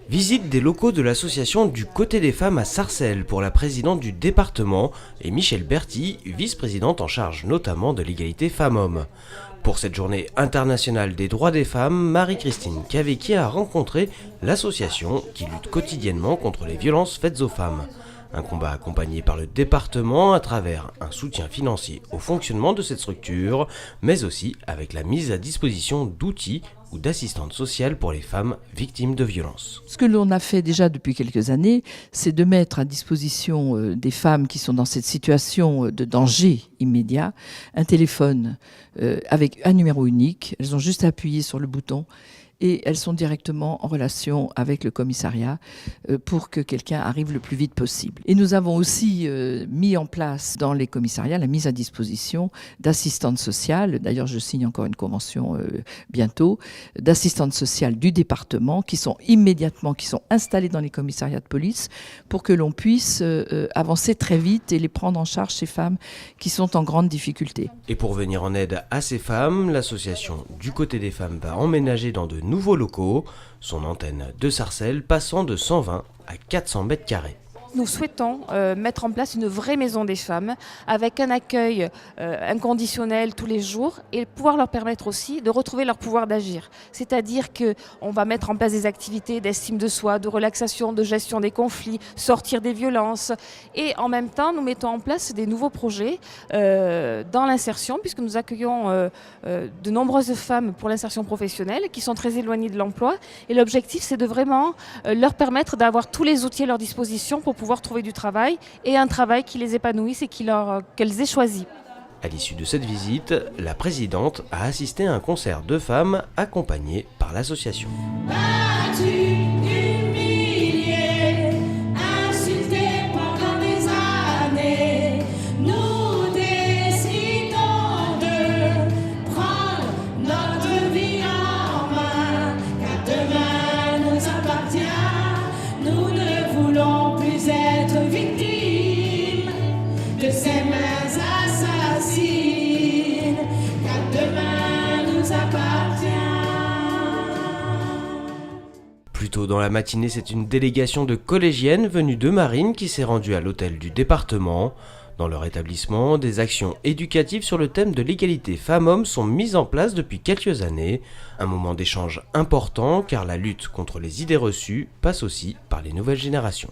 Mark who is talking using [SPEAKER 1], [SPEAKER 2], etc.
[SPEAKER 1] Visite des locaux de l'association du Côté des femmes à Sarcelles pour la présidente du département et Michèle Berthy, vice-présidente en charge notamment de l'égalité femmes-hommes. Pour cette journée internationale des droits des femmes, Marie-Christine Cavecchi a rencontré l'association qui lutte quotidiennement contre les violences faites aux femmes. Un combat accompagné par le département à travers un soutien financier au fonctionnement de cette structure, mais aussi avec la mise à disposition d'outils ou d'assistantes sociales pour les femmes victimes de violences.
[SPEAKER 2] Ce que l'on a fait déjà depuis quelques années, c'est de mettre à disposition des femmes qui sont dans cette situation de danger immédiat, un téléphone avec un numéro unique. Elles ont juste à appuyer sur le bouton et elles sont directement en relation avec le commissariat pour que quelqu'un arrive le plus vite possible. Et nous avons aussi mis en place dans les commissariats la mise à disposition d'assistantes sociales. D'ailleurs, je signe encore une convention bientôt, d'assistantes sociales du département qui sont installées dans les commissariats de police pour que l'on puisse avancer très vite et les prendre en charge, ces femmes qui sont en grande difficulté.
[SPEAKER 1] Et pour venir en aide à ces femmes, l'association du Côté des femmes va emménager dans de nouveaux locaux, son antenne de Sarcelles passant de 120 à 400 mètres carrés.
[SPEAKER 3] Nous souhaitons mettre en place une vraie maison des femmes avec un accueil inconditionnel tous les jours et pouvoir leur permettre aussi de retrouver leur pouvoir d'agir. C'est-à-dire qu'on va mettre en place des activités d'estime de soi, de relaxation, de gestion des conflits, sortir des violences. Et en même temps, nous mettons en place des nouveaux projets dans l'insertion, puisque nous accueillons de nombreuses femmes pour l'insertion professionnelle qui sont très éloignées de l'emploi. Et l'objectif, c'est de vraiment leur permettre d'avoir tous les outils à leur disposition pour pouvoir trouver du travail et un travail qui les épanouisse et qu'elles aient choisi.
[SPEAKER 1] À l'issue de cette visite, la présidente a assisté à un concert de femmes accompagné par l'association. Plus tôt dans la matinée, c'est une délégation de collégiennes venues de Marines qui s'est rendue à l'hôtel du département. Dans leur établissement, des actions éducatives sur le thème de l'égalité femmes-hommes sont mises en place depuis quelques années. Un moment d'échange important car la lutte contre les idées reçues passe aussi par les nouvelles générations.